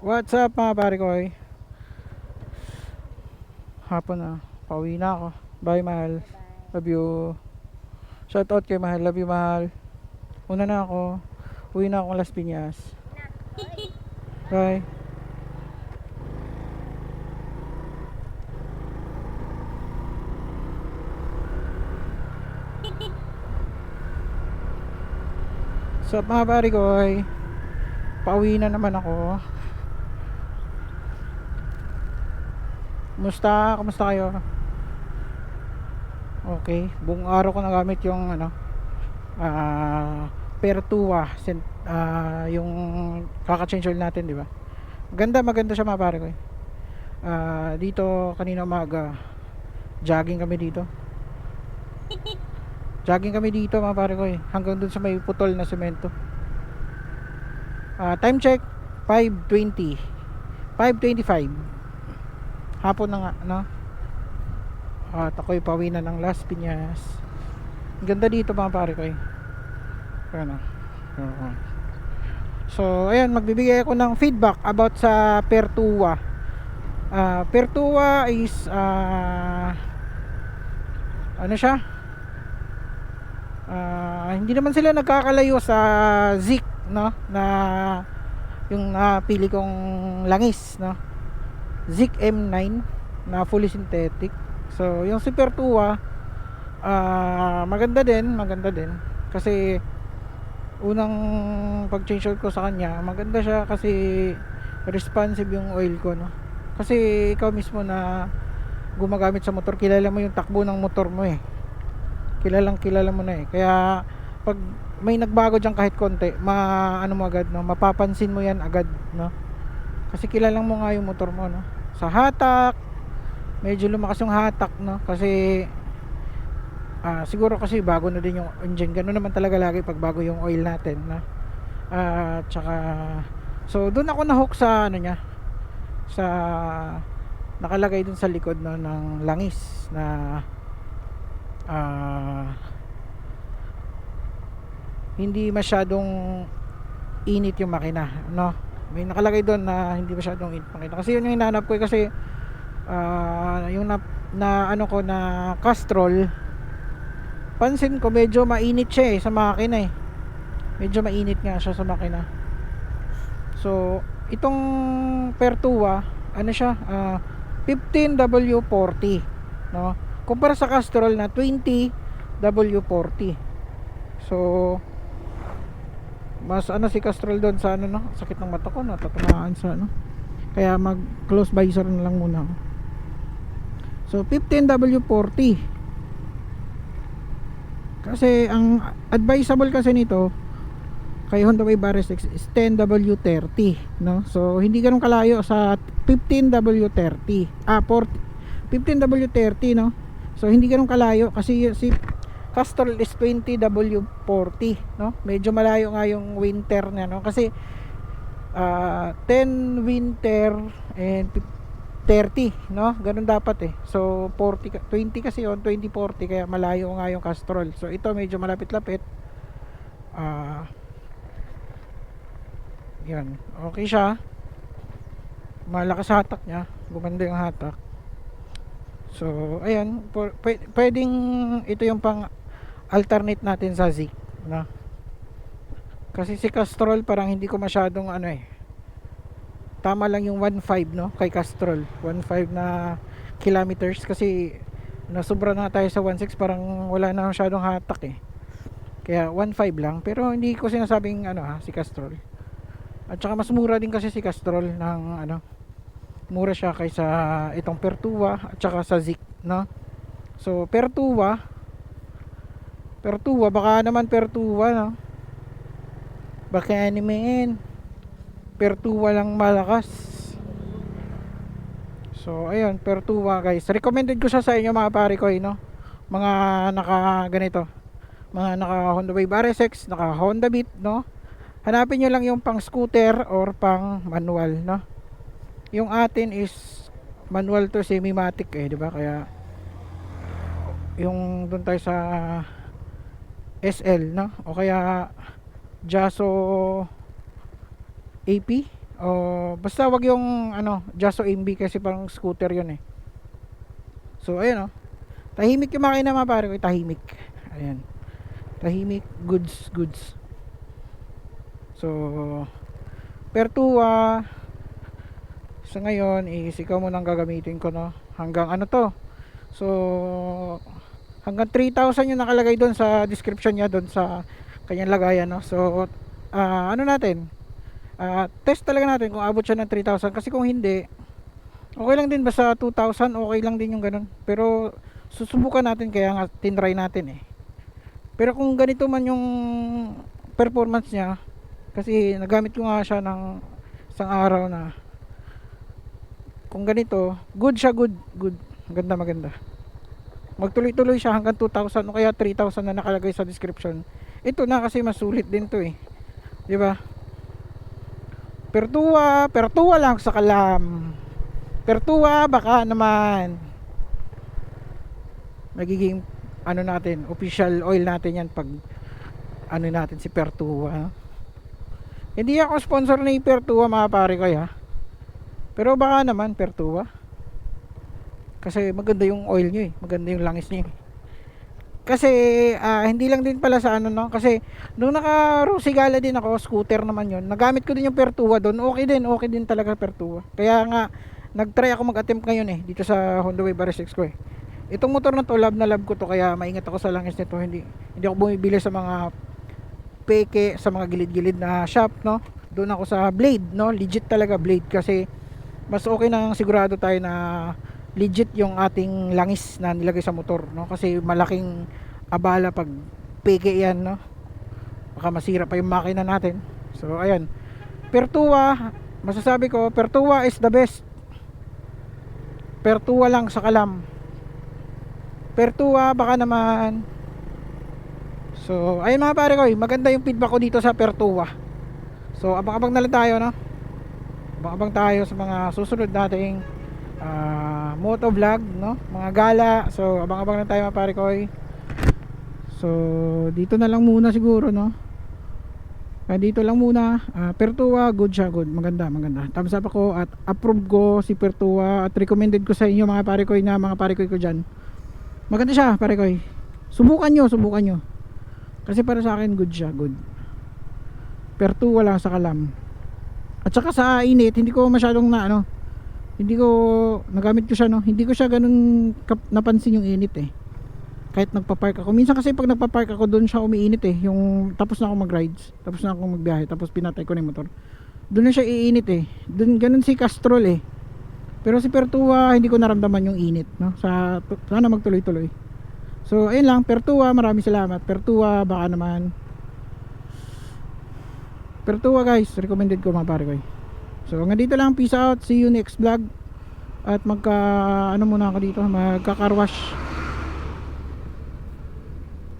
What's up mga pare ko eh? Hapon na, pauwi na ako. Bye mahal, love you. Shout out kay mahal, love you mahal. Una na ako, uwi na ako Las Piñas. Bye. What's up mga pare ko eh? Pauwi na naman ako. Kumusta kayo? Okay, buong araw ko nagamit yung Pertua yung kaka-change oil natin, di ba? Maganda siya mga pare ko eh. Dito kanina umaga, jogging kami dito. Jogging kami dito mga pare ko eh, hanggang dun sa may putol na semento. Time check 5:20, 5:25 hapon na nga, no? At ako'y pauwi na ng Las Piñas. Ang ganda dito mga pare ko eh. Ano? So, ayan, magbibigay ako ng feedback about sa Pertua. Pertua is ano siya? Hindi naman sila nagkakalayo sa Zik, no? Na yung napili kong langis, no? Zik M9 na fully synthetic. So, yung si Pertua maganda din kasi unang pag-change oil ko sa kanya, maganda siya kasi responsive yung oil ko, no? Kasi ikaw mismo na gumagamit sa motor, kilala mo yung takbo ng motor mo eh. Kilala mo na eh. Kaya pag may nagbago diyan kahit konti, ano mo agad, no? Mapapansin mo yan agad, no? Kasi kilala mo nga yung motor mo, no? Sa hatak, medyo lumakas yung hatak, no? Kasi siguro kasi bago na din yung engine. Ganoon naman talaga lagi pag bago yung oil natin, no? Tsaka so doon ako na-hook sa ano niya, sa nakalagay dun sa likod, no, ng langis na hindi masyadong init yung makina, no? May nakalagay doon na hindi masyadong init makina. Kasi yun yung hinahanap ko eh, kasi yung ano ko na Castrol, pansin ko medyo mainit siya eh sa makina eh. Medyo mainit nga siya sa makina. So, itong Pertua, ano siya? 15W40, no? Kumpara sa Castrol na 20W40. So, mas ano si Castrol doon sa ano, no? Sakit ng mata ko, natatamaan sa ano. Kaya mag close visor na lang muna. So 15W40. Kasi ang advisable kasi nito kay Honda Wave RS6 is 10W30, no? So hindi ganoon kalayo sa 15W30. 15W30, no? So hindi ganoon kalayo kasi si Castrol is 20W40, no? Medyo malayo nga yung winter niya, no? Kasi 10 winter and 30, no? Ganun dapat eh. So 20 kasi yon, 2040, kaya malayo nga yung Castrol. So ito medyo malapit-lapit. Yan. Okay siya. Malakas hatak niya. Gumanda yung hatak. So ayan, pwedeng ito yung pang alternate natin sa Zik, no? Kasi si Castrol parang hindi ko masyadong ano eh. Tama lang yung 1.5, no, kay Castrol. 1.5 na kilometers kasi nasobra na tayo sa 1.6, parang wala na masyadong hatak eh. Kaya 1.5 lang, pero hindi ko sinasabing ano si Castrol. At saka mas mura din kasi si Castrol ng ano, mura siya kaysa itong Pertua at saka sa Zik, no? So Pertua baka naman Pertua, no? Baka animein Pertua lang malakas. So ayun, Pertua guys, recommended ko siya sa inyo mga pare ko, no? Mga naka ganito, mga naka Honda Wave RSX, naka Honda Beat, no? Hanapin nyo lang yung pang scooter or pang manual, no? Yung atin is manual to, semi-matic eh, di ba? Kaya yung doon tayo sa SL, no? O kaya Jaso AP O basta wag yung ano, Jaso MB kasi parang scooter yun eh. So ayun oh. Tahimik yung makina mga pare ko, tahimik. Ayan. Tahimik, goods. So Pertua sa ngayon is ikaw muna ang gagamitin ko no. Hanggang ano to. So hanggang 3,000 yung nakalagay doon sa description niya doon sa kanyang lagayan no. So ano natin? Test talaga natin kung abot siya ng 3,000 kasi kung hindi okay lang din, basta 2,000 okay lang din yung ganun, pero susubukan natin kaya nga tinry natin eh. Pero kung ganito man yung performance niya, kasi nagamit ko nga siya ng isang araw na, kung ganito good siya, good, maganda, magtuloy-tuloy siya hanggang 2,000 o kaya 3,000 na nakalagay sa description. Ito na kasi mas sulit din to eh, di ba? Pertua lang sa kalam. Pertua baka naman magiging ano natin, official oil natin yan pag ano natin si Pertua. Hindi ako sponsor ni Pertua mga pare ko ha. Pero baka naman Pertua. Kasi maganda yung oil nyo eh, maganda yung langis nyo eh. Kasi hindi lang din pala sa ano no, kasi nung naka Rosigala din ako, scooter naman yon, nagamit ko din yung Pertua doon, okay din talaga Pertua. Kaya nga nagtry ako mag-attempt ngayon eh dito sa Honda Wave RS6 ko eh. Itong motor na to, love na love ko to, kaya maingat ako sa langis nito. Hindi ako bumibili sa mga peke, sa mga gilid-gilid na shop no. Doon ako sa blade no, legit talaga blade, kasi mas okay nang sigurado tayo na legit yung ating langis na nilagay sa motor no, kasi malaking abala pag peke yan no, baka masira pa yung makina natin. So ayan, Pertua, masasabi ko Pertua is the best. Pertua lang sa kalam. Pertua baka naman. So ayun mga pare ko, maganda yung feedback ko dito sa Pertua. So abang-abang na lang tayo no, abang-abang tayo sa mga susunod nating moto vlog no, mga gala. So abang-abang lang tayo mga pare ko. So dito na lang muna siguro no, dito lang muna. Pertua good siya, good, maganda. Thumbs up ako at approve ko si Pertua at recommended ko sa inyo mga pare ko na mga pare ko dyan. Maganda siya pare ko, subukan nyo kasi para sa akin good siya, good. Pertua lang sa kalam. At saka sa init hindi ko masyadong na ano, hindi ko nagamit ko siya no, hindi ko siya ganun napansin yung init eh, kahit nagpa-park ako. Minsan kasi pag nagpa-park ako doon siya umiinit eh, yung tapos na ako mag-rides, tapos na ako magbiyahe, tapos pinatay ko na yung motor, doon na siya iinit eh. Doon ganun si Castrol eh. Pero si Pertua hindi ko naramdaman yung init no. Sana magtuloy-tuloy. So ayun lang, Pertua, maraming salamat. Pertua baka naman. Pertua guys, recommended ko mga pare ko. So hanggang dito lang, peace out, see you next vlog. At magka ano muna ako dito, magka car wash.